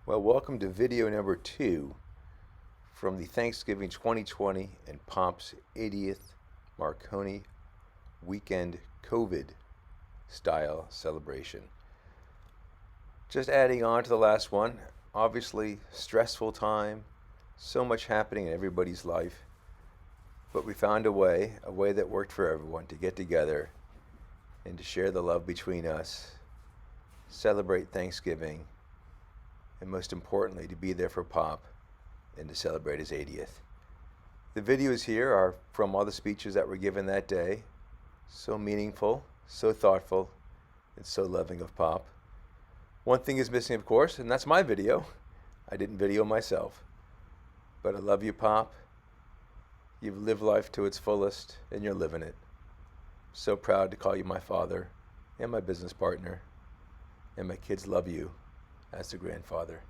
Well, welcome to video number 2 from the Thanksgiving 2020 and Pomp's 80th Marconi weekend COVID style celebration. Just adding on to the last one, obviously stressful time, so much happening in everybody's life, but we found a way that worked for everyone to get together and to share the love between us, celebrate Thanksgiving, and most importantly, to be there for Pop and to celebrate his 80th. The videos here are from all the speeches that were given that day. So meaningful, so thoughtful, and so loving of Pop. One thing is missing, of course, and that's my video. I didn't video myself. But I love you, Pop. You've lived life to its fullest, and you're living it. So proud to call you my father and my business partner. And my kids love you as the grandfather.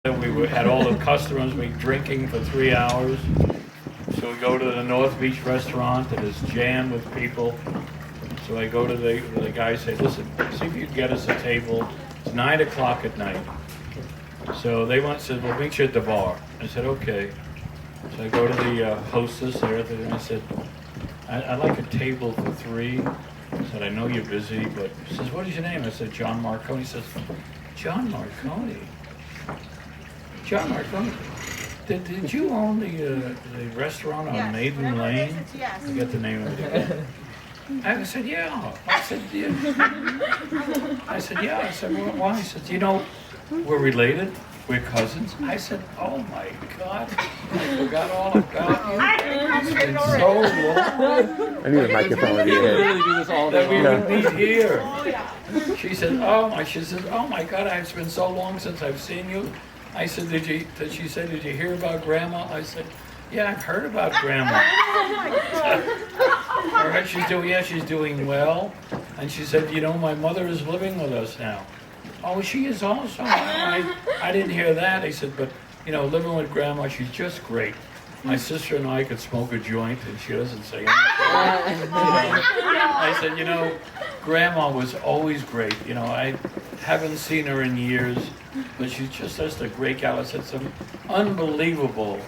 We had all the customers, we drinking for 3 hours. So we go to the North Beach restaurant and it's jammed with people. So I go to the guy and say, listen, see if you can get us a table. It's 9 o'clock at night. So they went and said, well, meet you at the bar. I said, okay. So I go to the hostess there and I said, I'd like a table for 3. I said, I know you're busy, but she says, what is your name? I said, John Marconi. He says, John Marconi? John Marconi? Did you own the restaurant on Maiden Lane? Yes. I get the name of it again. I said, yeah. I said, yeah. I said, yeah. I said, well, why? He said, you know, we're related. We're cousins. I said, oh my God, I forgot all about you. It's been so long. I need a microphone in here. That we would meet here. She said, oh my God, it's been so long since I've seen you. I said, she said, did you hear about Grandma? I said, yeah, I've heard about Grandma. All right, she's doing well. And she said, you know, my mother is living with us now. Oh, she is also. I didn't hear that. I said, but, you know, living with Grandma, she's just great. My sister and I could smoke a joint, and she doesn't say anything. I said, you know, Grandma was always great. You know, I haven't seen her in years, but she's just a great gal. I said, it's unbelievable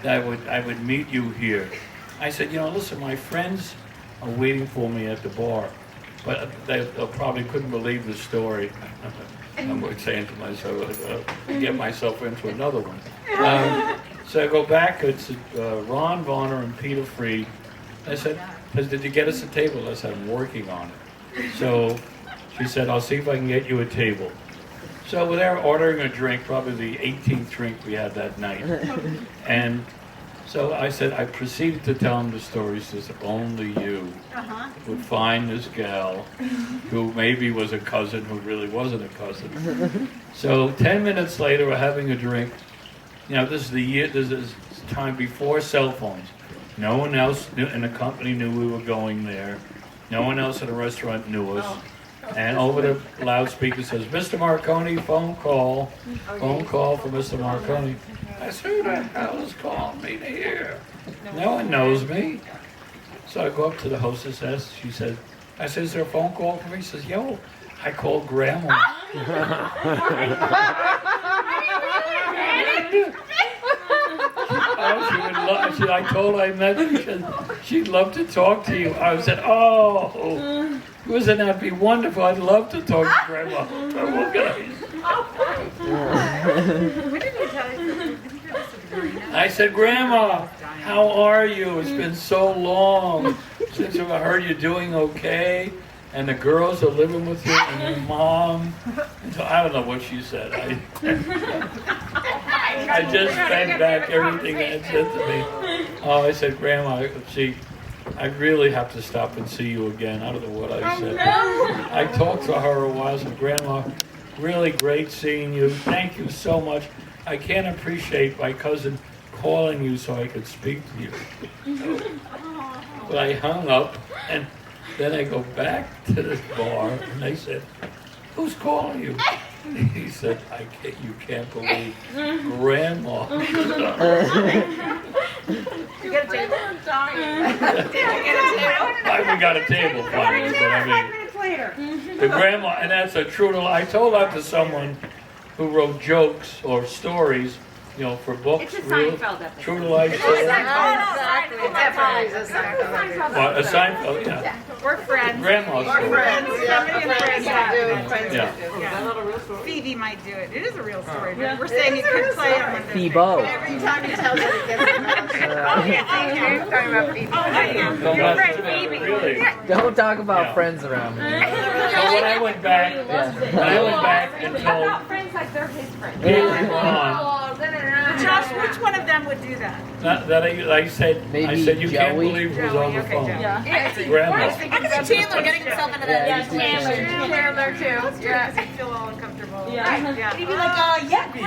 that I would meet you here. I said, you know, listen, my friends are waiting for me at the bar. But they probably couldn't believe the story. I'm saying to myself, get myself into another one. So I go back, it's Ron Vonner and Peter Freed. I said, did you get us a table? I said, I'm working on it. So she said, I'll see if I can get you a table. So we're there ordering a drink, probably the 18th drink we had that night. And so I said, I proceeded to tell him the story. He says, only you would find this gal who maybe was a cousin who really wasn't a cousin. So 10 minutes later, we're having a drink. You know, this is time before cell phones. No one else in the company knew we were going there. No one else at the restaurant knew us. And over the loudspeaker says, Mr. Marconi, phone call for Mr. Marconi. I said, who the hell is calling me to here? No one knows me. So I go up to the hostess, she said, I said, is there a phone call for me? She says, yo, I called Grandma. I told her I met her, she'd love to talk to you. I said, oh, wouldn't that be wonderful? I'd love to talk to Grandma. I said, Grandma, how are you? It's been so long since I heard you're doing okay. And the girls are living with you and your mom. So I don't know what she said. I just fed back everything that said to me. Oh, I said, Grandma, see, I really have to stop and see you again. I don't know what I said. I talked to her a while. I said, Grandma, really great seeing you. Thank you so much. I can't appreciate my cousin calling you so I could speak to you. But I hung up, and then I go back to this bar, and they said, who's calling you? He said, you can't believe Grandma. You get a table? I haven't got a table finally, but I mean, later. The grandma, and that's a true to life. I told that to someone who wrote jokes or stories, you know, for books. It's a real, Seinfeld episode. true to life stories. Exactly. That's always a Well, a Seinfeld, yeah. We're friends. Grandma's story. friends. Yeah. Phoebe might do it. It is a real story. But we're saying you could play it on the Phoebe. Every time he tells it, it gets better. Oh, yeah. Talking about Phoebe. Don't Your mess friend with it, Phoebe. Really. Don't talk about Yeah. friends around me. So when I went back, and How told about friends like they're his friends? Peter and Ron Josh, which one of them would do that? that I said, Maybe you can't Joey? believe it was on the phone. Grandma. I can see Chandler getting himself into Yeah, that. you see Chandler. Chandler too. Because he'd feel all uncomfortable. Yeah. He'd be like, You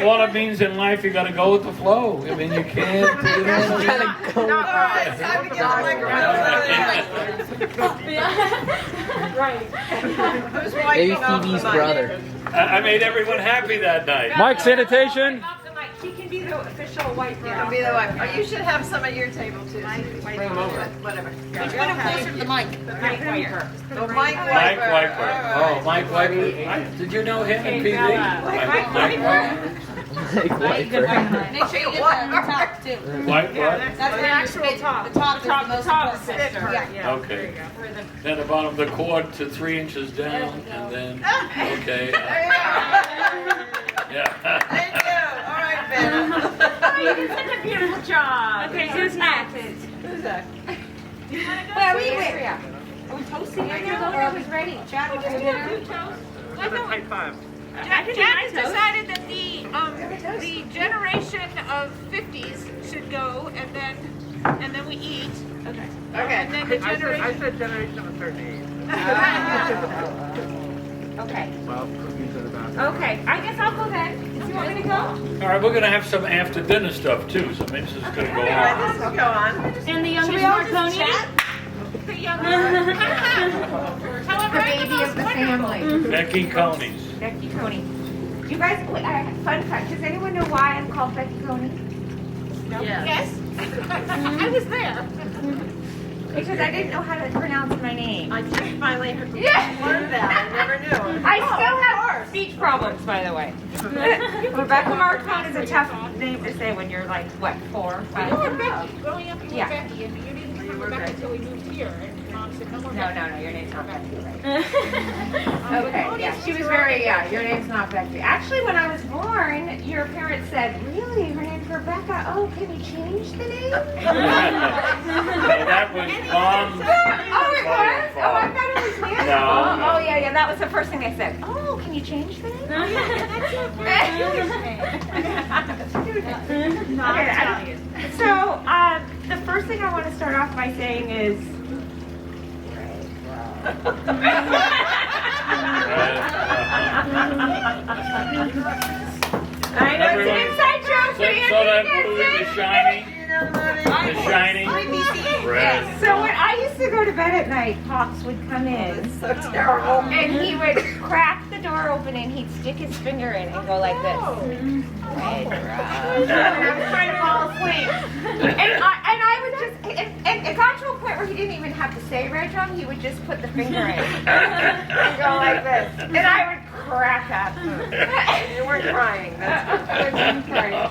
know, all it means in life, you got to go with the flow. I mean, you can't. You know, Gotta go. Alright, time to get the microphone. Right. Who's Maybe wiping off the Phoebe's mic? brother. I made everyone happy that night. Mike, sanitation. She can be the official white girl. It'll be the wife. Oh, you should have some at your table too. Bring them over. Whatever. Put them closer to the mic. Mike Wiper. The Mike Wiper. Mike Wiper. All Oh, right. Mike Wiper. Did you know him in PV? Mike Wiper. Like wiper. Make sure you get that on top too. White what? That's the actual top. The top is the most important part. Yeah. Okay. Then the bottom of the cord to 3 inches down, and then, okay. Yeah. Thank you. All right, Ben. You did such a beautiful job. Okay, who's next? Who's that? Where are we? Are we toasting? I was ready. Chad, was dinner. Jack decided that the generation of 50s should go, and then we eat, Okay. and then the generation. I said generation of 38. Okay. Well, cookies are the best. Okay. I guess I'll go then. Do you want me to go? All right, we're gonna have some after dinner stuff too, so maybe this is gonna go All right, on. this will go on. And the Should youngest we all just Marconi? chat? The However, The baby of the family. Becky Coney's. Becky Coney. You guys, fun fact, does anyone know why I'm called Becky Coney? yes, I was there. Because I didn't know how to pronounce my name. I just finally learned Yeah. that. I never knew. I still have speech problems, by the way. Rebecca Marconi is a tough name to say when you're like, what, 4, 5? You were Becky. Growing up, you were Yeah. Becky, and you didn't become Rebecca until we moved here. And Mom said, no more No, Becky. no, no, your name's not Becky, right? Okay, yeah, she was very, your name's not Becky. Actually, when I was born, your parents said, really, her name's Rebecca? Oh, can we change the name? Well, that was Mom's. Oh, it was? Oh, I thought it was weird. No, Oh, no. oh, yeah, that was the first thing I said. Oh, can you change the name? Not Okay, Italian. So, the first thing I want to start off by saying is, I know it's an inside joke, So, but so that Anthony movie, gets The it. Shining, The Shining, Red. So when I used to go to bed at night, Pops would come in. So terrible. And he would crack the door open and he'd stick his finger in and go like this. Red rum. And I was trying to fall asleep. And I would just, and it got to a point where he didn't even have to say red rum, he would just put the finger in and go like this. And I would crack up. You weren't crying. That's I wasn't crying.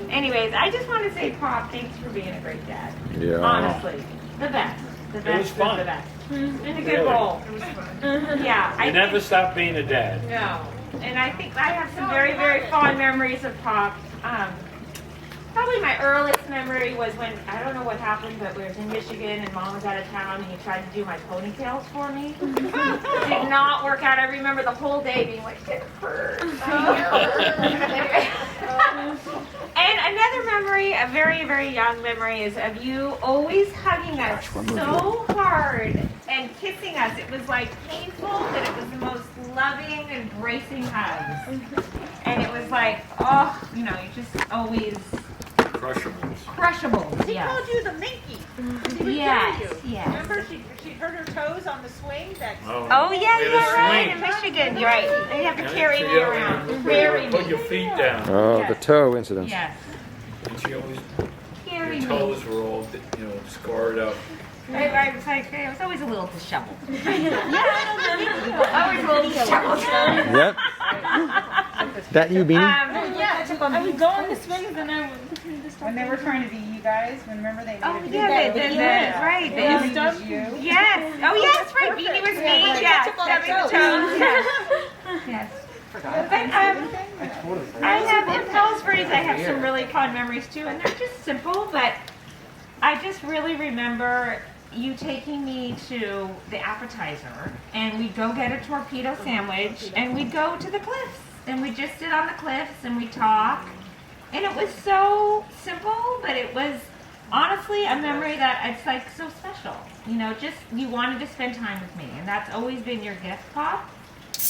Anyways, I just want to say, Pop, thanks for being a great dad. Yeah. Honestly, the best. The best was fun. of the best. In a good Really. role. It was fun. Yeah, I You never stop being a dad. no. And I think I have some very, very fond memories of Pop. Probably my earliest memory was when, I don't know what happened, but we was in Michigan and Mom was out of town and he tried to do my ponytails for me. Did not work out. I remember the whole day being like, it hurts. And another memory, a very, very young memory, is of you always hugging us so hard and kissing us. It was like painful, but it was the most loving, embracing hugs. And it was like, oh, you know, you just always Crushables. crushable. She Yeah. called you the Minky. She would Yes, carry you. yes. Remember, she hurt her toes on the swing. Oh yeah, With a you're right. swing. In Michigan, you're right. They have to Yeah, carry so me you don't around. even Carry Put me. your feet down. Oh, the toe incident. Yes. And she always, Carry your me. toes were all, scarred up. I was like, I was always a little disheveled. Always a little disheveled. Yep. That you, Beanie? I would go on the swings and I would. When they were trying to be you guys, remember they Oh, needed yeah, to right. Beanie was you. Yes. Oh, yes, right. Beanie was me. Yes. Stepping the toes. Yes. Yes. But I have, in Pillsbury's, I have some really fond memories too, and they're just simple, but I just really remember you taking me to the appetizer, and we'd go get a torpedo sandwich, and we'd go to the cliffs, and we'd just sit on the cliffs, and we'd talk, and it was so simple, but it was honestly a memory that it's like so special. You know, just you wanted to spend time with me, and that's always been your gift, Pop,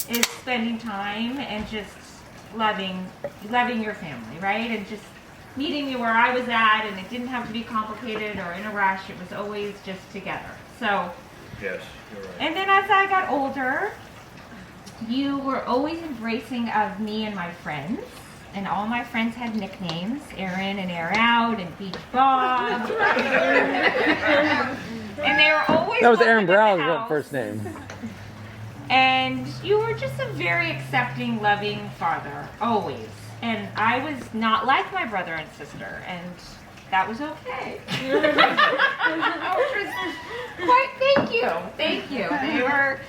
is spending time and just loving your family, right? And just meeting me where I was at, and it didn't have to be complicated or in a rush. It was always just together. So, Yes, you're right. and then as I got older, you were always embracing of me and my friends. And all my friends had nicknames, Air In and Air Out and Beach Bob. And they were always That was Aaron welcome at the Brow's house. first name. And you were just a very accepting, loving father, always. And I was not like my brother and sister, and that was okay. Thank you. They were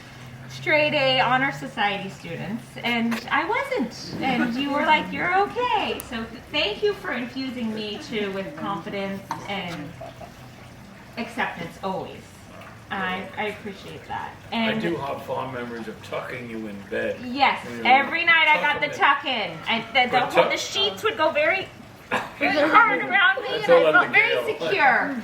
straight A honor society students, and I wasn't. And you were like, you're okay. So thank you for infusing me too with confidence and acceptance always. I appreciate that. And I do have fond memories of tucking you in bed. yes, When you every night I tuck got the them in. tuck in. The sheets would go very, very Mm-hmm. hard around me, and Until I felt I'm very the Gale. secure.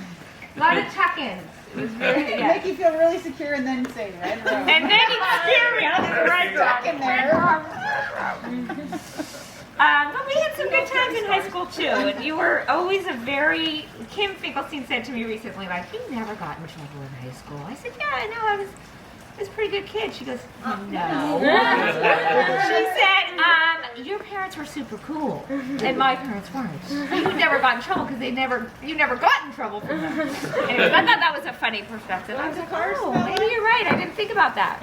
A lot of tuck-ins. It was very, Make yeah. you feel really secure and then say red road. And then he'd scare me. I was right Tuck in there. But we had some good times in high school too, and you were always a very. Kim Finkelstein said to me recently, like, you never got in trouble in high school. I said, yeah, I know, I was a pretty good kid. She goes, no. She said, your parents were super cool, and my parents weren't. You never got in trouble because you never got in trouble from them. Anyways, I thought that was a funny perspective. I was like, oh, maybe you're right. I didn't think about that.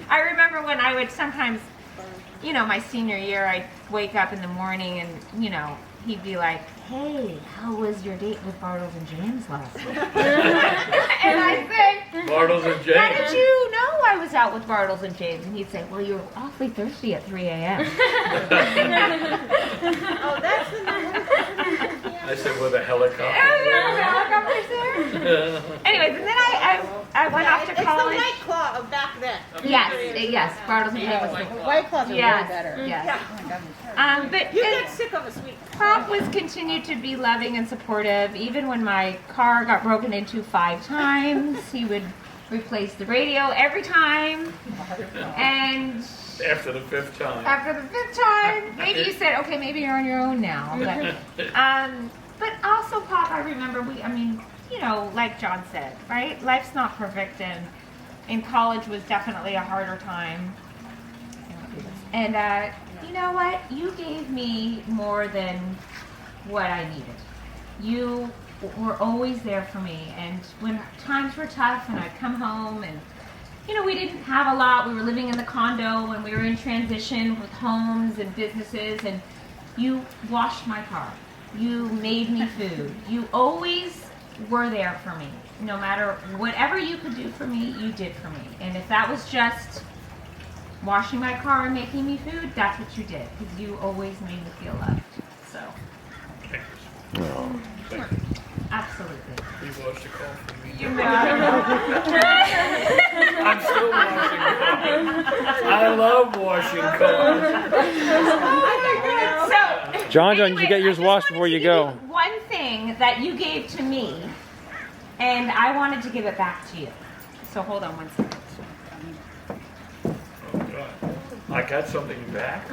I remember when I would sometimes, you know, my senior year, I'd wake up in the morning and, you know, he'd be like, hey, how was your date with Bartles and James last night? And I said, Bartles and James. how did you know I was out with Bartles and James? And he'd say, well, you were awfully thirsty at 3 a.m. Oh, that's the number. I said with a helicopter. Helicopters there. Anyways, and then I went off to college. It's the White Claw of back then. Yes, Bartles and James was the White Claws are Yes, way better. yes. Yeah. Oh my God. But You get sick of a sweet. Pop was continued to be loving and supportive. Even when my car got broken into 5 times, he would replace the radio every time. And After the 5th time. after the 5th time, maybe you said, okay, maybe you're on your own now. But also, Pop, I remember you know, like John said, right? Life's not perfect, and in college was definitely a harder time. And you know what? You gave me more than what I needed. You were always there for me. And when times were tough and I'd come home and, you know, we didn't have a lot. We were living in the condo and we were in transition with homes and businesses. And you washed my car. You made me food. You always were there for me. No matter whatever you could do for me, you did for me. And if that was just washing my car and making me food, that's what you did, because you always made me feel loved. So, Oh. absolutely. You watched the call for me. You know. I'm still washing cars. I love washing cars. So, John, did you anyways, get yours I just washed wanted before to you give go? One thing that you gave to me, and I wanted to give it back to you. So hold on one second. Oh, God. I got something back?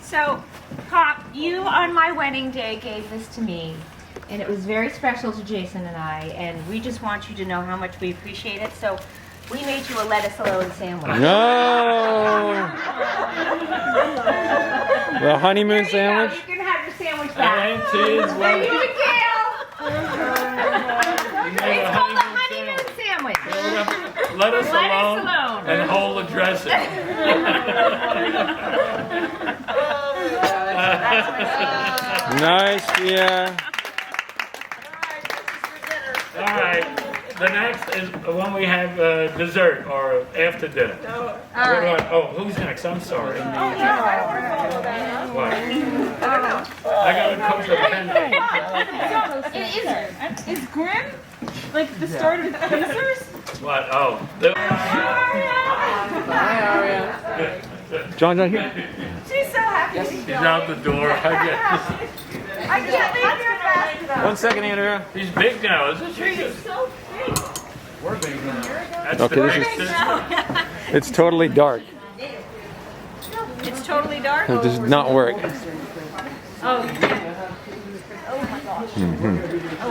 So, Pop, you on my wedding day gave this to me, and it was very special to Jason and I, and we just want you to know how much we appreciate it. So, we made you a lettuce alone sandwich. No! The honeymoon There you go. sandwich? You can have your sandwich back. And cheese, For you and Gail. a called the honeymoon honeymoon sandwich. Let us Let us alone alone. and hold the dressing. Nice, yeah. All right. The next is when we have dessert or after dinner. Oh, who's next? I'm sorry. What? I got to cook the pen. Is Grim like the start of Pacers? What? Oh. John here. She's so happy. He's out the door. I can't leave here fast enough. 1 second, Andrea. He's big now, isn't she? So big. We're big now. That's Okay, the this next is- It's totally dark. It's totally dark. It does not work. Oh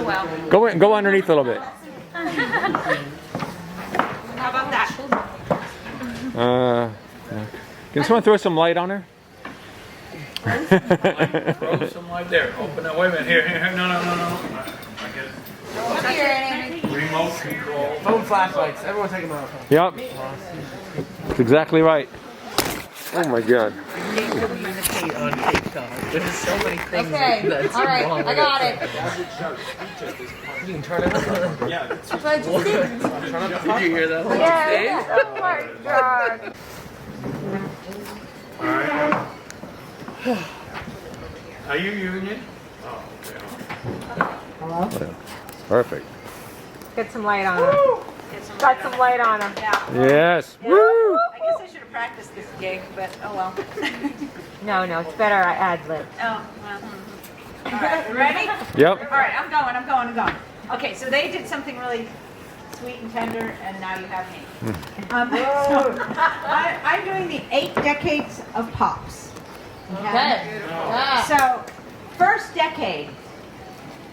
well. Go underneath a little bit. How about that? Can someone throw some light on her? Throw some light there. Open it. Wait a minute. Here. No. I guess. Come here, Andy. Remote control. Phone flashlights. Everyone take them out. Yep. That's exactly right. Oh my God. Communicate on TikTok. There's so many things Okay. that's All right. wrong I got it. You can turn it on. Yeah. Did you hear that? Yes. Oh my God. All right. Are you union? Oh, okay. Perfect. Get some light on him. Got some light on him. Yes. Woo! I guess I should have practiced this gig, but oh well. No, it's better I ad lib. Oh, well. All right, ready? Yep. All right, I'm going. Okay, so they did something really sweet and tender, and now you have me. I'm doing the 8 decades of Pops. Okay. So, first decade,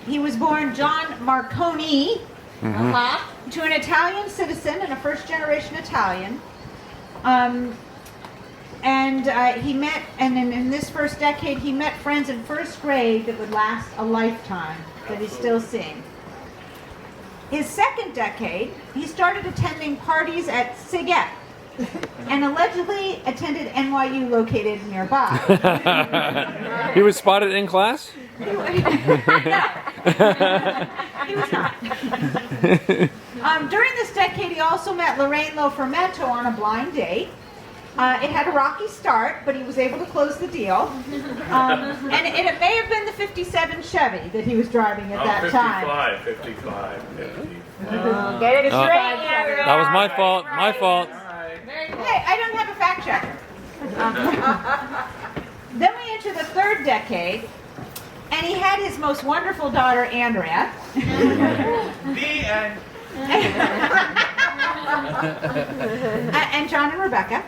he was born John Marconi to an Italian citizen and a first-generation Italian. He met, and in this first decade, he met friends in first grade that would last a lifetime, that he's still seeing. His second decade, he started attending parties at Siget and allegedly attended NYU located nearby. He was spotted in class? He was not. During this decade, he also met Lorraine Lofermento on a blind date. It had a rocky start, but he was able to close the deal. And it may have been the 57 Chevy that he was driving at that time. 55. Get it straight, Andrea. That was my fault. My fault. Hey, I don't have a fact checker. Then we enter the third decade, and he had his most wonderful daughter, Andrea. The end. And John and Rebecca.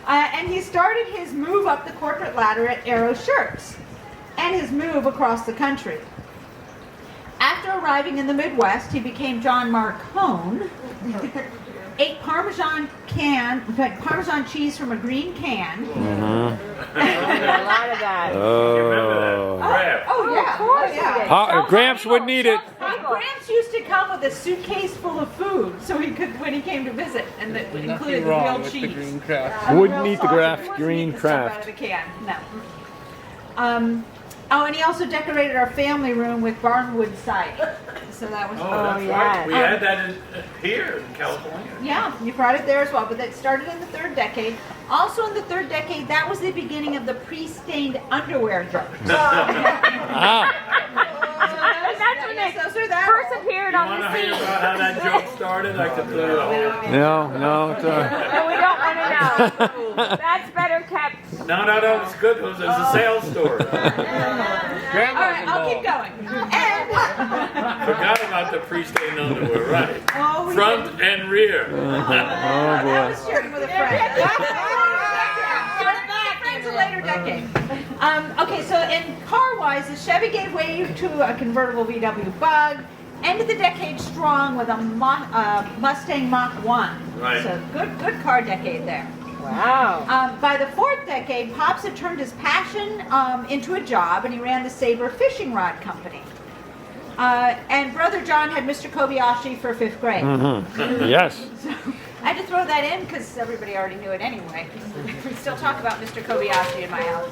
And he started his move up the corporate ladder at Arrow Shirts and his move across the country. After arriving in the Midwest, he became John Marcone, ate Parmesan cheese from a green can. A lot of that. Oh. Oh yeah, Of course oh, yeah. he did. Gramps would need it. Gramps used to come with a suitcase full of food, so he could, when he came to visit, and that included Nothing the wrong grilled with cheese. the green craft. Wouldn't eat the Green green craft. Out craft. of the can. No. And he also decorated our family room with barnwood siding. So that was. That's yes. right. We had that here in California. Yeah, you brought it there as well, but that started in the third decade. Also in the third decade, that was the beginning of the pre-stained underwear jokes. Ah. That's when they Those are that first old. appeared You on want the to hear scene. about how that joke started? I could tell you the whole. No. It's, No, we don't want to know. That's better kept. No, it's good. It was a sales story. All right, I'll keep going. And Forgot about the pre-stained underwear, right? oh, we Front and rear. that boy. was sharing with a friend. Friends a later decade. Okay, so in car-wise, the Chevy gave way to a convertible VW Bug. Ended the decade strong with a Mustang Mach 1. Right. So good car decade there. Wow. By the fourth decade, Pops had turned his passion into a job, and he ran the Sabre fishing rod company. And brother John had Mr. Kobayashi for 5th grade. Yes. I had to throw that in because everybody already knew it anyway. We still talk about Mr. Kobayashi in my house.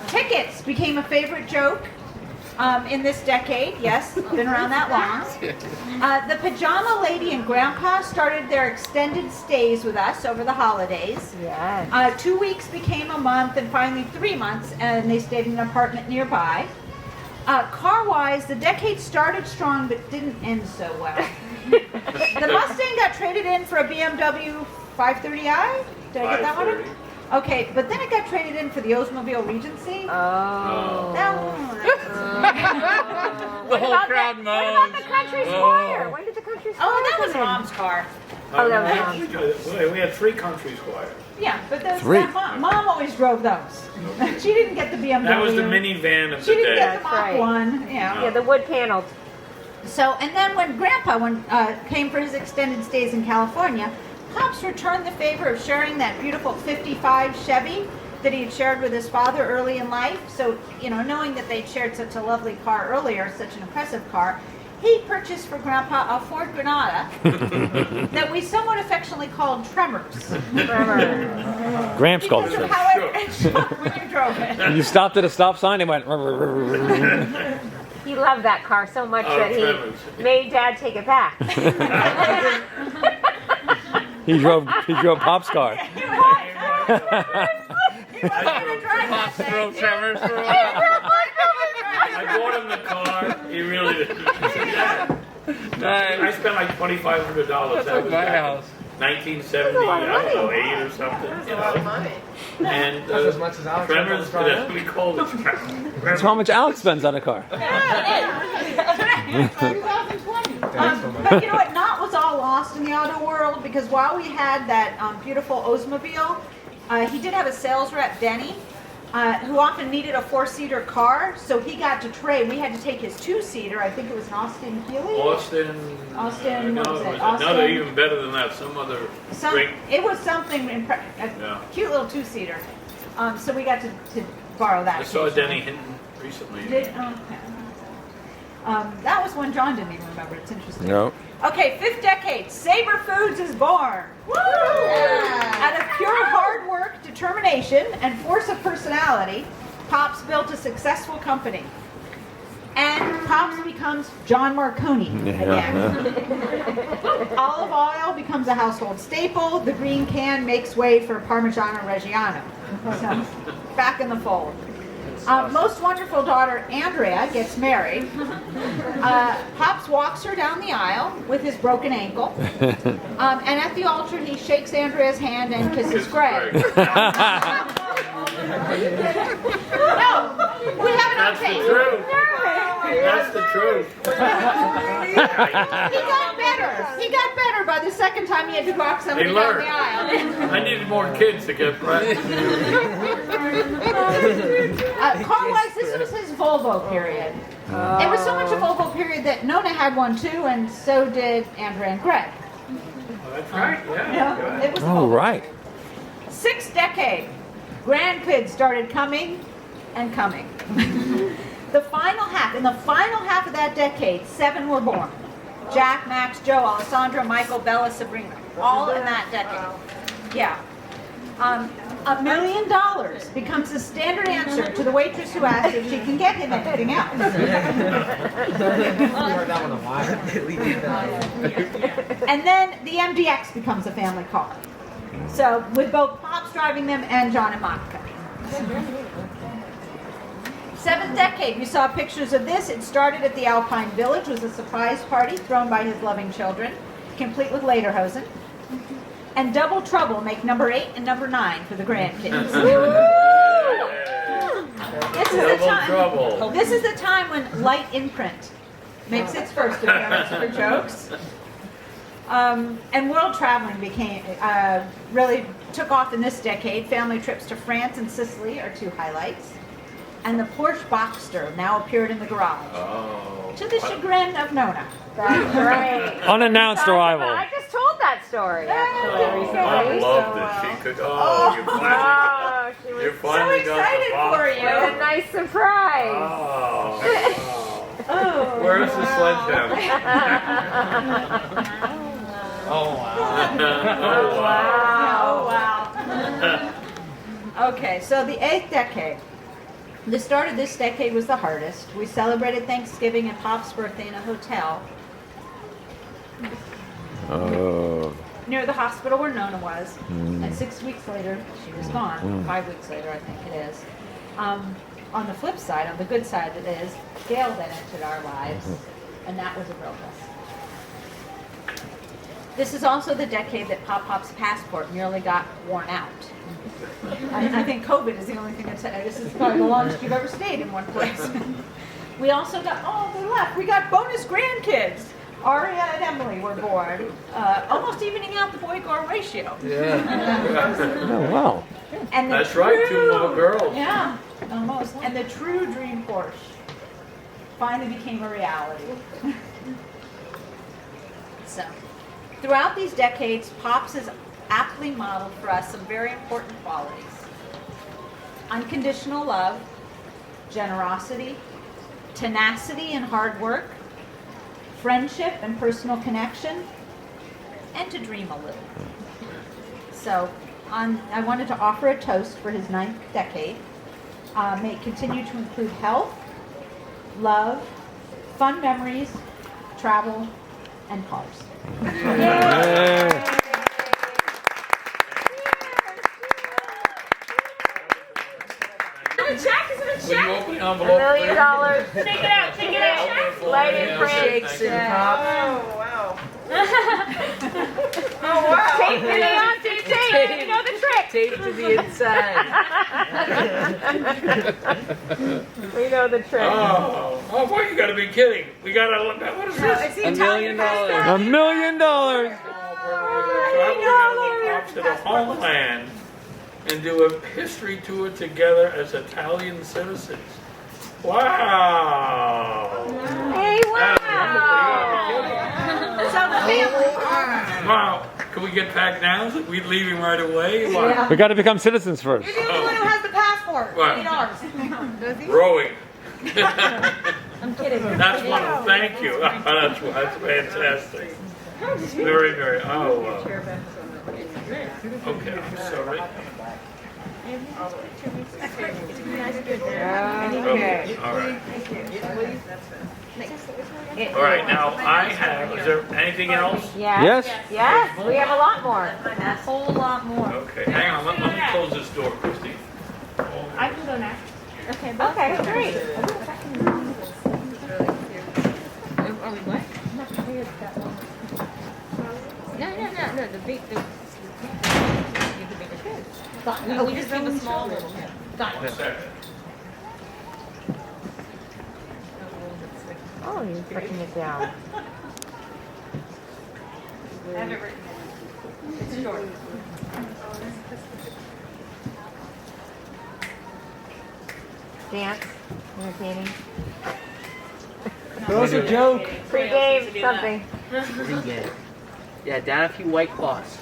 Tickets became a favorite joke in this decade. Yes, been around that long. The Pajama Lady and Grandpa started their extended stays with us over the holidays. Yes. 2 weeks became a month, and finally 3 months, and they stayed in an apartment nearby. Car-wise, the decade started strong but didn't end so well. The Mustang got traded in for a BMW 530i. Did I get that one? Okay, but then it got traded in for the Oldsmobile Regency. Oh. That one. What about the Country Squire? When did the Country Squire? Oh, that was come in? Mom's car. Oh, that was Mom's. We had 3 Country Squires. Yeah, but those, Three. Mom always drove those. She didn't get the BMW. That was the minivan of She the didn't day. get the Mach That's right. 1. Yeah. Yeah, the wood paneled. So, and then when Grandpa came for his extended stays in California, Pops returned the favor of sharing that beautiful 55 Chevy that he had shared with his father early in life. So, you know, knowing that they'd shared such a lovely car earlier, such an impressive car, he purchased for Grandpa a Ford Granada that we somewhat affectionately called Tremors. Gramps called Because it. of how it shook when you drove it. You stopped at a stop sign and went. He loved that car so much that Tremors. he made Dad take it back. He drove Pop's car. He wasn't gonna drive that thing. I bought him the car. He really didn't. I spent like $2,500. That was back in 1970, I don't know, 8 or something. You know? And as much as Alex Tremors, spent on the car. we called it That's how much Alex spends on a car. But you know what? Not was all lost in the auto world, because while we had that beautiful Oldsmobile, he did have a sales rep, Denny, who often needed a 4-seater car, so he got to trade. We had to take his 2-seater. I think it was an Austin Healey. Austin, what was it? Austin? Another even better than that, some other great. It was something, cute little 2-seater. So we got to borrow that. I saw Denny Hinton recently. Okay. That was one John didn't even remember. It's interesting. No. Okay, 5th decade. Saber Foods is born. Woo! Out of pure hard work, determination, and force of personality, Pops built a successful company. And Pops becomes John Marconi again. Olive oil becomes a household staple. The green can makes way for Parmigiano Reggiano. So, back in the fold. Most wonderful daughter Andrea gets married. Pops walks her down the aisle with his broken ankle. And at the altar he shakes Andrea's hand and kisses Greg. No, we have it on That's the tape. truth. That's the truth. He got better. He got better by the second time he had to walk somebody He down learned. the aisle. I needed more kids to get pregnant. Car-wise, this was his Volvo period. It was so much a Volvo period that Nona had one too, and so did Andrea and Greg. That's right, yeah. Yeah, it was Oh, Volvo. right. 6th decade. Grandkids started coming and coming. In the final half of that decade, 7 were born. Jack, Max, Joe, Alessandra, Michael, Bella, Sabrina. All in that decade. Yeah. $1 million becomes the standard answer to the waitress who asks if she can get him anything else. And then the MDX becomes a family car. So with both Pops driving them and John and Monica. 7th decade, we saw pictures of this. It started at the Alpine Village, was a surprise party thrown by his loving children, complete with lederhosen. And Double Trouble make number 8 and number 9 for the grandkids. This is the time when light imprint makes its first appearance for jokes. And world traveling really took off in this decade. Family trips to France and Sicily are 2 highlights. And the Porsche Boxster now appeared in the garage. Oh. To the chagrin of Nona. That's right. Unannounced arrival. I just told that story actually recently. I love that she could. Oh, you finally She was got the excited box. for you. What a nice surprise. Oh. Where's the sledgehammer? Oh, wow. Okay, so the 8th decade. The start of this decade was the hardest. We celebrated Thanksgiving and Pop's birthday in a hotel Oh. near the hospital where Nona was. And 6 weeks later, she was gone. 5 weeks later, I think it is. On the flip side, on the good side it is, Gail then entered our lives, and that was a real blessing. This is also the decade that Pop Pop's passport nearly got worn out. I think COVID is the only thing that's, this is probably the longest you've ever stayed in one place. We also got, oh, they left. We got bonus grandkids. Aria and Emily were born, almost evening out the boy-girl ratio. Oh, wow. And the That's right, 2 little girls. Yeah, almost. And the true dream Porsche finally became a reality. So, throughout these decades, Pops has aptly modeled for us some very important qualities. Unconditional love, generosity, tenacity and hard work, friendship and personal connection, and to dream a little. So, I wanted to offer a toast for his 9th decade. May it continue to include health, love, fun memories, travel, and cars. Yeah. Is it a check? Is it a Will you check? open the $1 envelope? million. Take it out. Take it out. Light and print. Shakes and pops. Tape to the tape. You know the trick. Tape to the inside. We know the trick. Oh, boy, you gotta be kidding. We got a, what is this? $1 million. $1 million. Travel together to the homeland and do a history tour together as Italian citizens. Wow! Hey, wow. So the family. Wow! Can we get back now? Is we leaving right away? Wow. We got to become citizens first. You're the only one who has the passport. Right. We need ours. Rowing. I'm kidding. That's wonderful. Thank you. That's fantastic. Very, very. Oh, wow. Okay, I'm sorry. Okay, all right. All right, now I have, is there anything else? Yes? Yes, we have a lot more. A whole lot more. Okay, hang on, let me close this door, Christine. I can go next. Okay, great. Are we what? No. The big. We just have a small little. One second. Oh, you're breaking it down. I have it written in. It's short. Dance, entertaining. That was a joke. Pre-game, something. Pre-game. Yeah, down a few white claws.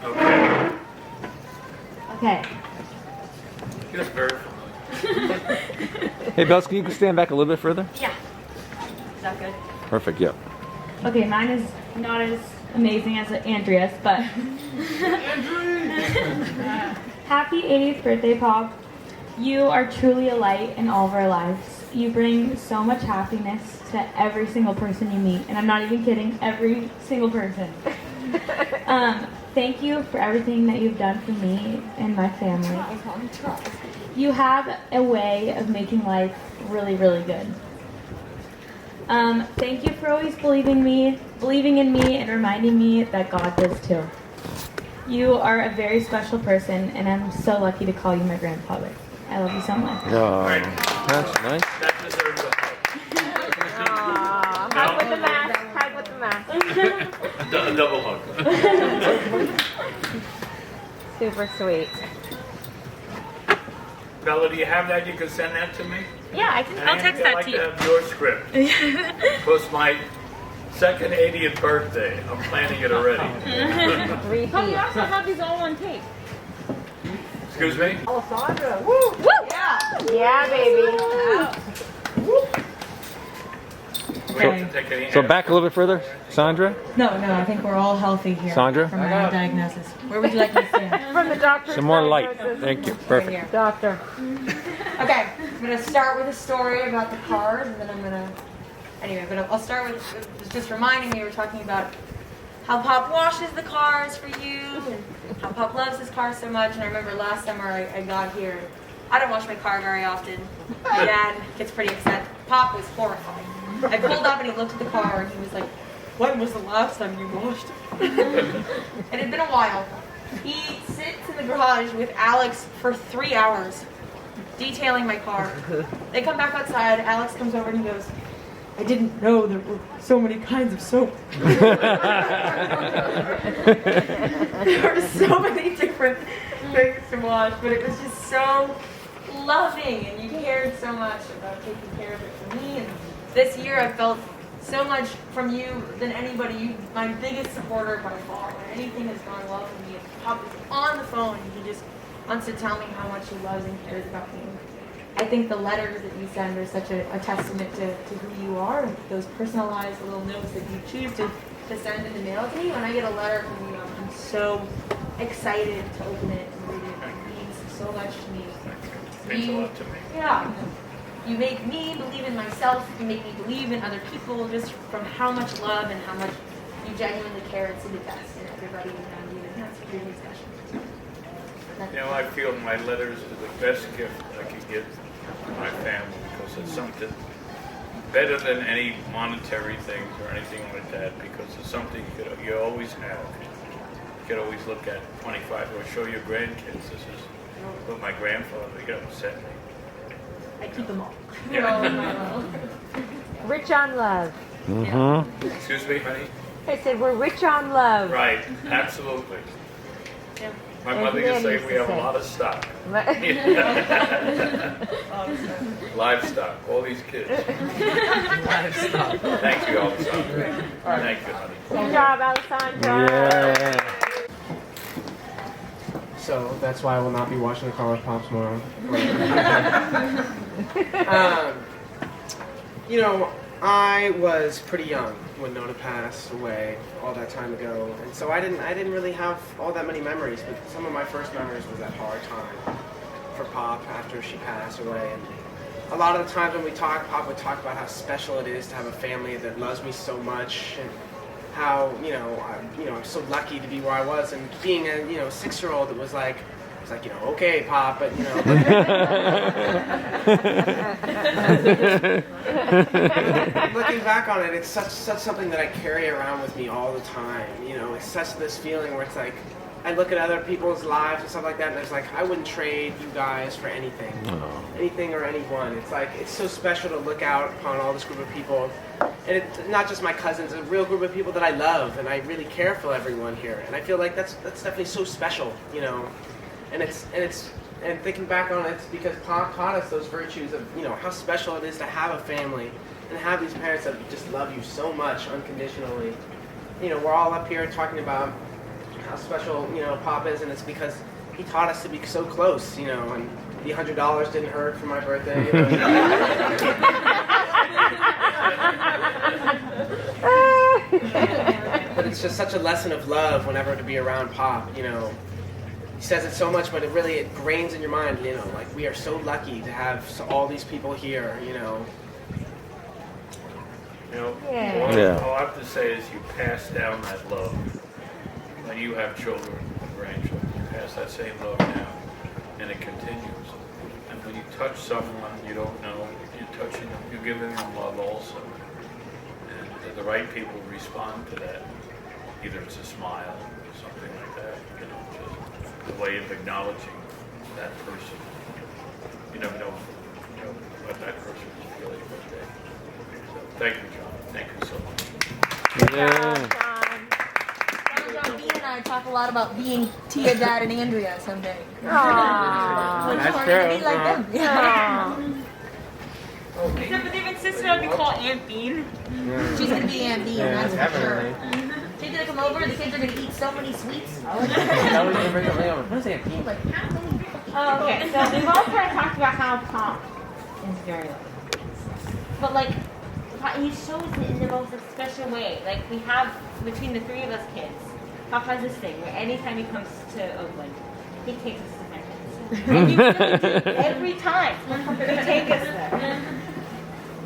Okay. Okay. Feels very familiar. Hey, Bells, can you stand back a little bit further? Yeah. Is that good? Perfect, yeah. Okay, mine is not as amazing as Andrea's, but. Happy 80th birthday, Pop. You are truly a light in all of our lives. You bring so much happiness to every single person you meet, and I'm not even kidding, every single person. Thank you for everything that you've done for me and my family. You have a way of making life really, really good. Thank you for always believing in me, and reminding me that God does too. You are a very special person, and I'm so lucky to call you my grandfather. I love you so much. Oh, that's nice. That deserves a hug. Hug with the mask. Hug with the mask. A double hug. Super sweet. Bella, do you have that? You can send that to me? Yeah, I'll text that to you. I'd like to have your script. Because my second 80th birthday, I'm planning it already. Oh, you also have these all on tape. Excuse me? Alessandra. Woo! Woo! Yeah, baby. So back a little bit further, Sandra. No, I think we're all healthy here. Sandra? From my diagnosis. Where would you like me to stand? From the doctor's Some more light. diagnosis. Thank you. Right Perfect. here. Doctor. Okay, I'm gonna start with a story about the cars, and then I'm gonna. Anyway, but I'll start with just reminding me. We're talking about how Pop washes the cars for you, and how Pop loves his car so much. And I remember last summer I got here. I don't wash my car very often. My dad gets pretty upset. Pop was horrified. I pulled up and he looked at the car and he was like, "When was the last time you washed it?" It had been a while. He sits in the garage with Alex for 3 hours, detailing my car. They come back outside. Alex comes over and he goes, "I didn't know there were so many kinds of soap." There were so many different things to wash, but it was just so loving, and you cared so much about taking care of it for me. And this year I felt so much from you than anybody. You, my biggest supporter by far. When anything has gone well for me, Pop is on the phone and he just wants to tell me how much he loves and cares about me. I think the letters that you send are such a testament to who you are. Those personalized little notes that you choose to send in the mail to me. When I get a letter from you, I'm so excited to open it and read it. It means so much to me. It means a lot to me. Yeah. You make me believe in myself. You make me believe in other people just from how much love and how much you genuinely care and see the best in everybody around you. And that's really special. You know, I feel my letters are the best gift I could give my family because it's something better than any monetary things or anything like that because it's something you always have. You could always look at 25 or show your grandkids. This is what my grandfather, sent me. I keep them all. Yeah. They're all in my love. Rich on love. Mm-hmm. Excuse me, honey? I said we're rich on love. Right, absolutely. Yeah. My And mother Nan used to say used we to have a say. lot of stock. Livestock, all these kids. Thank you, Alessandra. Thank you, honey. Good job, Alessandra. Yeah. So that's why I will not be washing the car with Pop tomorrow. I was pretty young when Nona passed away all that time ago, and so I didn't really have all that many memories. But some of my first memories was that hard time for Pop after she passed away. And a lot of the times when we talk, Pop would talk about how special it is to have a family that loves me so much, and how I'm so lucky to be where I was, and being a 6-year-old, it was like, okay, Pop, but looking back on it, it's such something that I carry around with me all the time. It's such this feeling where it's like I look at other people's lives and stuff like that, and it's like I wouldn't trade you guys for anything, anything or anyone. It's like it's so special to look out upon all this group of people, and it's not just my cousins, a real group of people that I love, and I really care for everyone here, and I feel like that's definitely so special, and thinking back on it, it's because Pop taught us those virtues of how special it is to have a family and have these parents that just love you so much unconditionally. We're all up here talking about how special Pop is, and it's because he taught us to be so close, and the $100 didn't hurt for my birthday. But it's just such a lesson of love whenever to be around Pop. He says it so much, but it really ingrains in your mind. Like we are so lucky to have all these people here. All I have to say is you pass down that love. When you have children and grandchildren, you pass that same love down, and it continues. And when you touch someone you don't know, you're touching them, you're giving them love also. And the right people respond to that. Either it's a smile or something like that, just a way of acknowledging that person. You never know, what that person is feeling that day. So thank you, John. Thank you so much. Yeah. John B and I talk a lot about being Tia, Dad, and Andrea someday. Aww. That's true. Be like them. Except for they've insisted on being called Aunt Bean. She's gonna be Aunt Bean, that's for sure. She's gonna come over. The kids are gonna eat so many sweets. That was gonna bring up Leon. What is Aunt Bean? Like how many? Oh, okay, so we've all kind of talked about how Pop is very like, but like, he shows it in the most special way. Like we have, between the three of us kids, Pop has this thing where anytime he comes to Oakland, he takes us to Fenton's. And you still do every time. You take us there.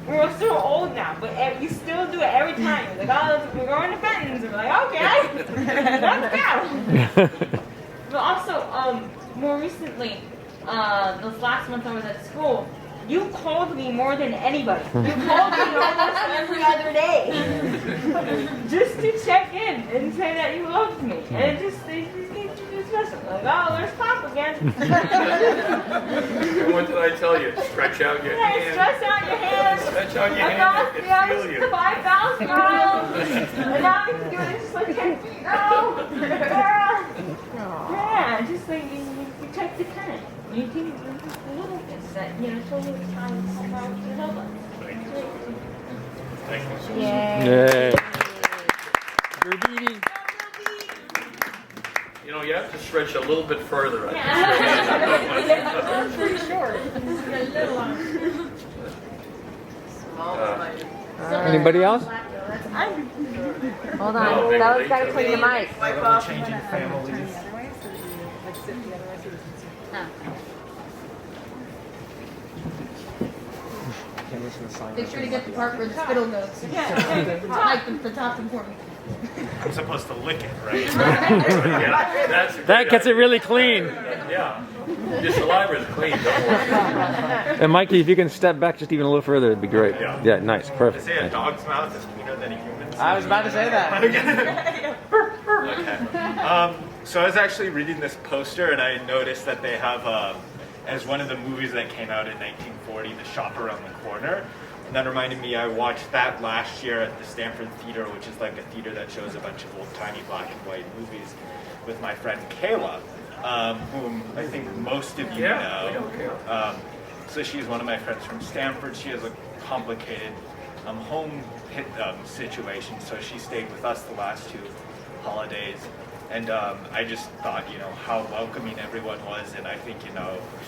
We're so old now, but you still do it every time. You're like, oh, we're going to Fenton's. We're like, okay, let's go. But also, more recently, this last month I was at school, you called me more than anybody. You called me almost every other day. Just to check in and say that you loved me. And it just came to be special. Like, oh, there's Pop again. What did I tell you? Stretch out your hands. Stretch out your hands. Stretch out your Across hands. the I can feel you. 5,000 miles. And now you can do it just like, no, girl. Yeah, just like you check the tenant. You think the little things that, show you the time and how to help us. Thank you so much. Yay. You have to stretch a little bit further. I'm pretty short. Anybody else? Hold on. That was gotta clean the mic. We're changing families. Make sure to get the part where the spittle goes. Like the top's important. I'm supposed to lick it, right? Yeah, that's a That great gets it idea. really clean. Yeah. Your saliva is clean, don't worry. And Mikey, if you can step back just even a little further, it'd be great. Yeah. Nice, They perfect. say a dog's mouth is cleaner than a human's. I was about to say that. Okay. So I was actually reading this poster and I noticed that they have, as one of the movies that came out in 1940, The Shop Around the Corner. And that reminded me, I watched that last year at the Stanford Theater, which is like a theater that shows a bunch of old-timey black and white movies, with my friend Kayla, whom I think most of you know. So she's one of my friends from Stanford. She has a complicated home situation, so she stayed with us the last two holidays. And I just thought, how welcoming everyone was, and I think,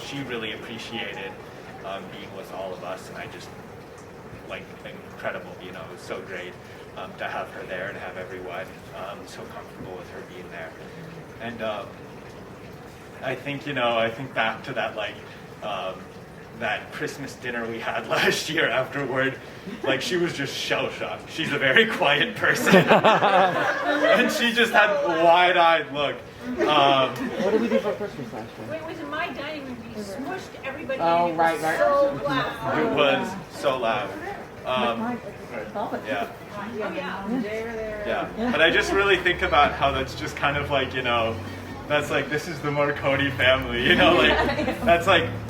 she really appreciated being with all of us, and I just, incredible, it was so great to have her there and have everyone so comfortable with her being there. And I think back to that, that Christmas dinner we had last year afterward, she was just shell-shocked. She's a very quiet person. And she just had a wide-eyed look. What did we do for Christmas last year? When it was in my dining room, you smushed everybody Oh, in. It right, was right. so loud. It was so loud. Yeah. Yeah. But I just really think about how that's just kind of that's this is the Marconi family, that's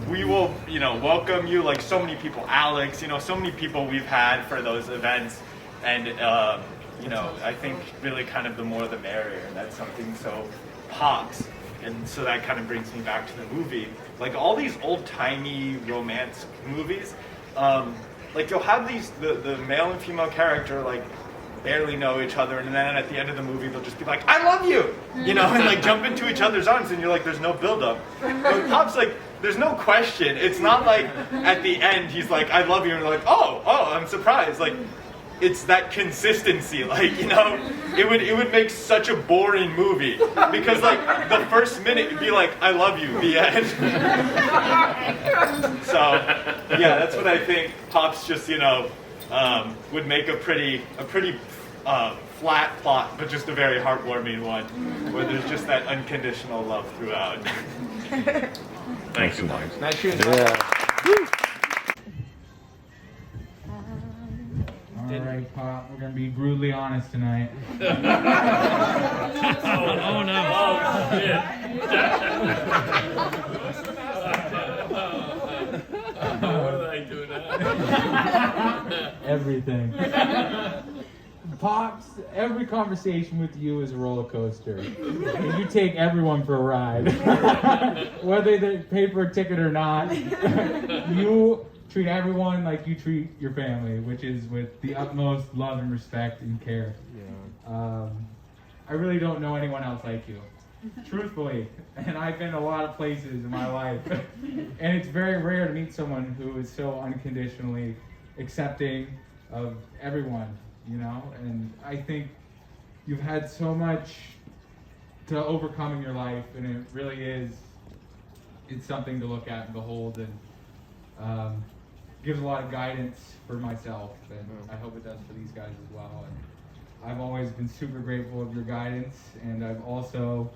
we will, welcome you, so many people, Alex, so many people we've had for those events. And, I think really kind of the more the merrier. And that's something so Pops. And so that kind of brings me back to the movie. All these old-timey romance movies, you'll have the male and female character, barely know each other, and then at the end of the movie, they'll just be like, I love you! And jump into each other's arms, and you're like, there's no build-up. But Pop's there's no question. It's not at the end, he's like, I love you, and you're like, oh, I'm surprised. It's that consistency, it would make such a boring movie, because the first minute it'd be like, I love you, the end. So, yeah, that's what I think Pops just, would make a pretty flat plot, but just a very heartwarming one, where there's just that unconditional love throughout. Thank you, Mike. Nice shoes. Yeah. All right, Pop, we're going to be brutally honest tonight. Oh, no. Oh, shit. What did I do now? Everything. Pops, every conversation with you is a roller coaster. And you take everyone for a ride. Whether they pay for a ticket or not, you treat everyone like you treat your family, which is with the utmost love and respect and care. I really don't know anyone else like you. truthfully. And I've been a lot of places in my life. And it's very rare to meet someone who is so unconditionally accepting of everyone, you know? And I think you've had so much to overcome in your life, and it really is, it's something to look at and behold, and gives a lot of guidance for myself, and I hope it does for these guys as well. And I've always been super grateful of your guidance, and I've also,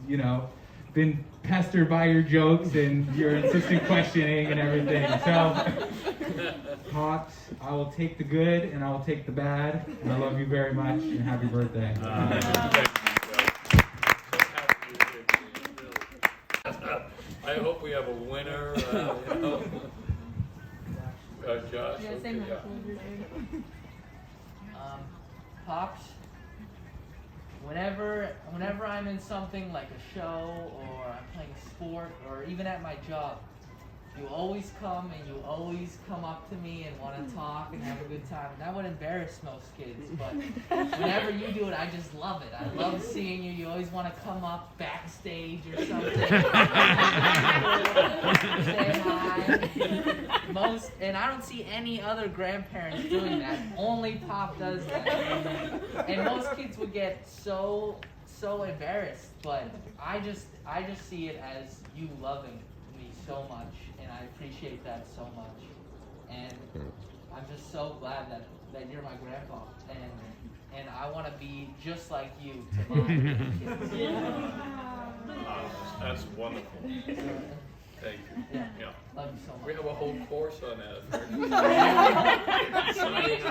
you know, been pestered by your jokes and your insistent questioning and everything. So, Pops, I will take the good and I will take the bad, and I love you very much, and happy birthday. I hope we have a winner. You know. Josh. Okay, yeah. Pops, whenever I'm in something like a show or I'm playing a sport or even at my job, you always come and you always come up to me and want to talk and have a good time. And that would embarrass most kids, but whenever you do it, I just love it. I love seeing you. You always want to come up backstage or something. Say hi. And I don't see any other grandparents doing that. Only Pop does that. And most kids would get so embarrassed, but I just see it as you loving me so much, and I appreciate that so much. And I'm just so glad that you're my grandpa, and I want to be just like you to my kids. That's wonderful. Thank you. Yeah. Love you so much. We have a whole course on that.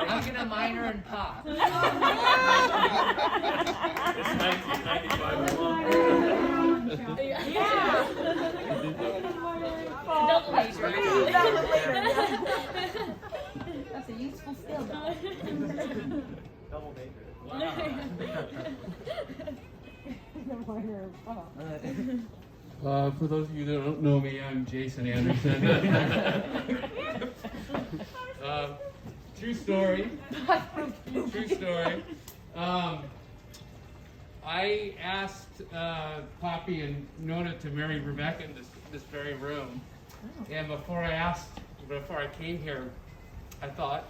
I'm gonna minor in pop. It's 1995. Double major. That's a useful skill. Double major. For those of you that don't know me, I'm Jason Anderson. True story. True story. I asked Poppy and Nona to marry Rebecca in this very room. And before I came here, I thought,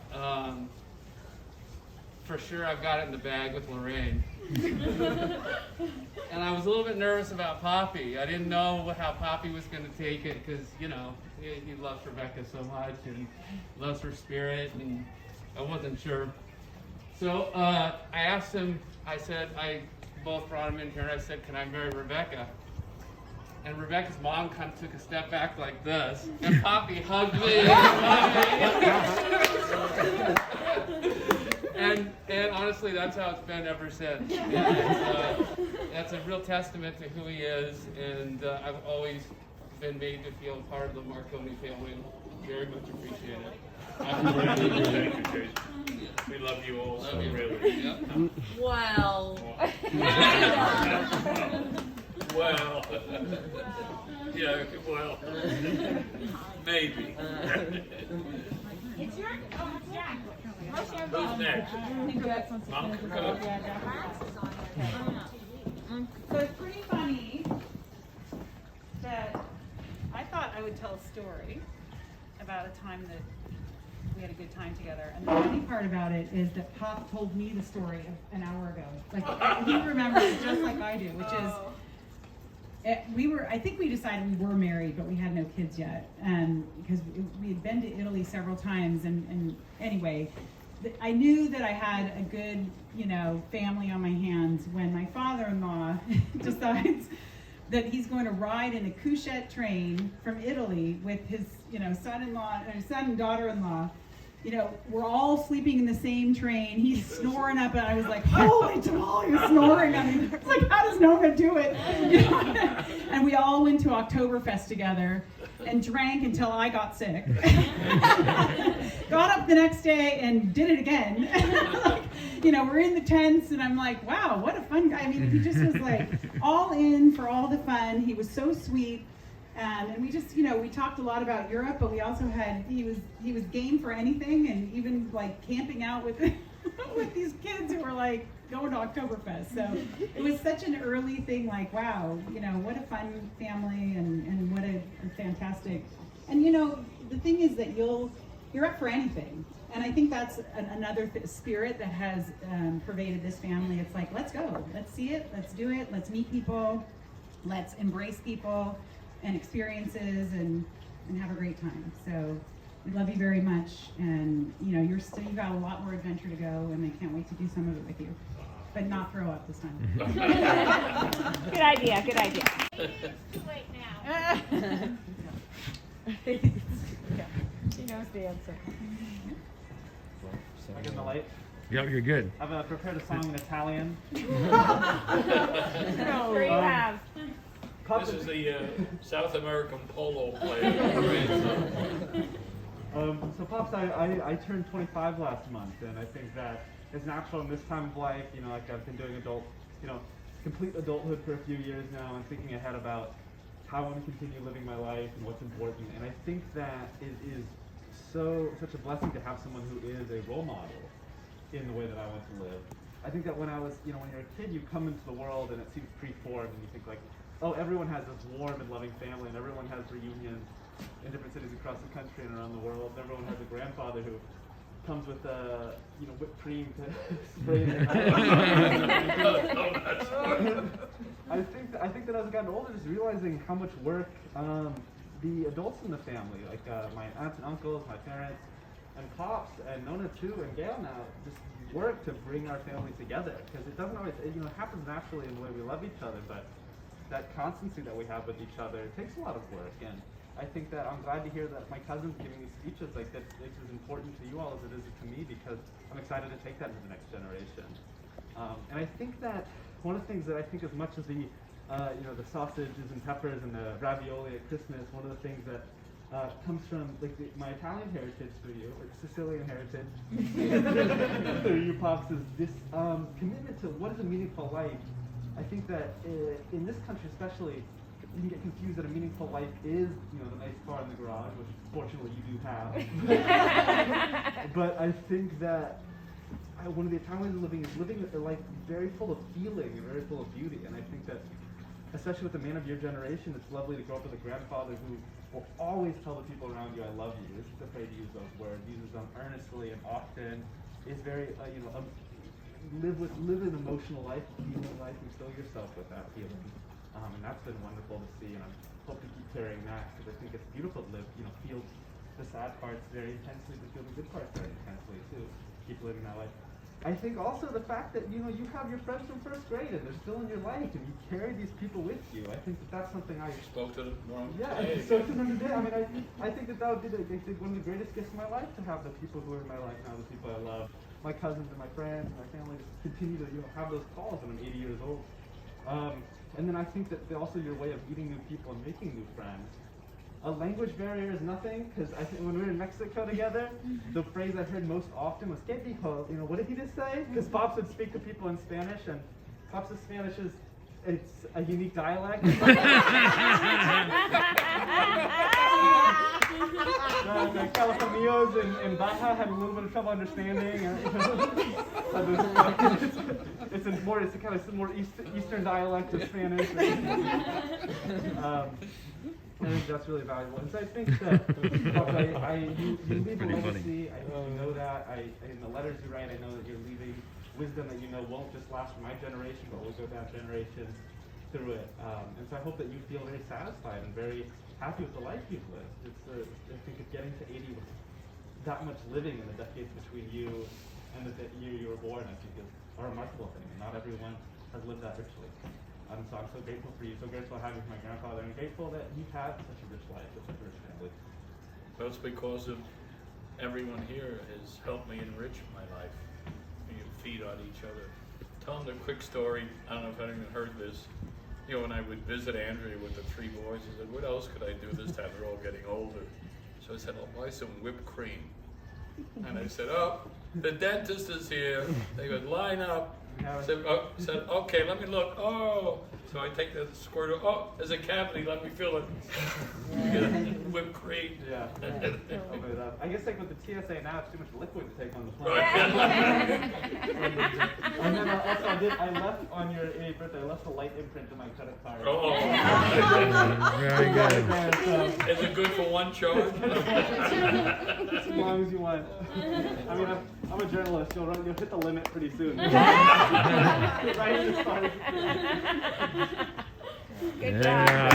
for sure I've got it in the bag with Lorraine. And I was a little bit nervous about Poppy. I didn't know how Poppy was going to take it because, you know, he loves Rebecca so much and loves her spirit, and I wasn't sure. So I asked him, I both brought him in here, and I said, can I marry Rebecca? And Rebecca's mom kind of took a step back like this, and Poppy hugged me. And honestly, that's how it's been ever since. That's a real testament to who he is, and I've always been made to feel part of the Marconi family. Very much appreciate it. Happy birthday. Thank you, Jason. We love you all so really. Yep. Well. Well. Yeah, well. Maybe. It's your Jack. Who's next? Mom, go. So it's pretty funny that I thought I would tell a story about a time that we had a good time together. And the funny part about it is that Pop told me the story an hour ago. Like, he remembers it just like I do, which is, I think we decided we were married, but we had no kids yet. Because we had been to Italy several times, and anyway, I knew that I had a good, family on my hands when my father-in-law decides that he's going to ride in a couchette train from Italy with his, son-in-law, or son and daughter-in-law. We're all sleeping in the same train. He's snoring up, and I was like, holy tamale, you're snoring. I mean, it's like, how does Nona do it? And we all went to Oktoberfest together and drank until I got sick. Got up the next day and did it again. We're in the tents, and I'm like, wow, what a fun guy. I mean, he just was like all in for all the fun. He was so sweet. And we just, we talked a lot about Europe, but we also had, he was game for anything, and even like camping out with with these kids who were like going to Oktoberfest. So it was such an early thing, like, wow, you know, what a fun family and what a fantastic, and you know, the thing is that you're up for anything. And I think that's another spirit that has pervaded this family. It's like, let's go, let's see it, let's do it, let's meet people, let's embrace people and experiences and have a great time. So we love you very much, and you know, you've got a lot more adventure to go, and I can't wait to do some of it with you, but not throw up this time. Good idea, good idea. Too late now. She knows the answer. Am I getting the light? Yep, you're good. I've prepared a song in Italian. Sure you have. This is the South American polo player. So Pops, I turned 25 last month, and I think that it's natural in this time of life, you know, like I've been doing complete adulthood for a few years now, and thinking ahead about how I want to continue living my life and what's important. And I think that it is such a blessing to have someone who is a role model in the way that I want to live. I think that when I was, when you're a kid, you come into the world and it seems pre-formed, and you think like, oh, everyone has this warm and loving family, and everyone has reunions in different cities across the country and around the world. And everyone has a grandfather who comes with whipped cream to spray in their I think that as I've gotten older, just realizing how much work the adults in the family, like my aunts and uncles, my parents, and Pops, and Nona too, and Gail now, just work to bring our family together. Because it doesn't always, it happens naturally in the way we love each other, but that constancy that we have with each other, it takes a lot of work. And I think that I'm glad to hear that my cousin's giving these speeches, like that it's as important to you all as it is to me, because I'm excited to take that to the next generation. And I think that one of the things that I think, as much as the sausages and peppers and the ravioli at Christmas, one of the things that comes from my Italian heritage through you, or Sicilian heritage through you, Pops, is this commitment to what is a meaningful life. I think that in this country especially, you can get confused that a meaningful life is, the nice car in the garage, which fortunately you do have. But I think that one of the Italian ways of living is living a life very full of feeling and very full of beauty. And I think that, especially with a man of your generation, it's lovely to grow up with a grandfather who will always tell the people around you, I love you. Isn't afraid to use those words, uses them earnestly and often, is very, live an emotional life, a feeling life, and fill yourself with that feeling. And that's been wonderful to see, and I hope to keep carrying that, because I think it's beautiful to live, feel the sad parts very intensely, but feel the good parts very intensely too. Keep living that life. I think also the fact that, you have your friends from first grade, and they're still in your life, and you carry these people with you. I think that that's something I spoke to them wrong. Yeah, I spoke to them today. I mean, I think that would be one of the greatest gifts of my life, to have the people who are in my life now, the people I love, my cousins and my friends and my family, just continue to have those calls when I'm 80 years old. And then I think that also your way of meeting new people and making new friends. A language barrier is nothing, because I think when we were in Mexico together, the phrase I heard most often was "que dijo?" What did he just say? Because Pops would speak to people in Spanish, and Pops' Spanish it's a unique dialect. The Californios in Baja had a little bit of trouble understanding. It's kind of more Eastern dialect of Spanish. I think that's really valuable. And so I think that you leave a legacy. I know that. In the letters you write, I know that you're leaving wisdom that won't just last for my generation, but will go down generations through it. And so I hope that you feel very satisfied and very happy with the life you've lived. I think getting to 80 with that much living in the decades between you and the year you were born, I think is a remarkable thing. And not everyone has lived that richly. So I'm so grateful for you, so grateful having my grandfather, and grateful that you've had such a rich life with such a rich family. That's because of everyone here has helped me enrich my life. You feed on each other. Tell them the quick story. I don't know if anyone heard this. When I would visit Andrea with the 3 boys, I said, what else could I do this time? They're all getting older. So I said, I'll buy some whipped cream. And I said, oh, the dentist is here. They would line up. Said, okay, let me look. Oh, so I take the squirt. Oh, there's a cavity. Let me feel it. Whipped cream. Yeah. I guess like with the TSA now, it's too much liquid to take on the plane. Right. And then also I left on your 8th birthday. I left a light imprint on my credit card. Oh. Very good. Is it good for one charge? As long as you want. I mean, I'm a journalist. You'll hit the limit pretty soon. Good job.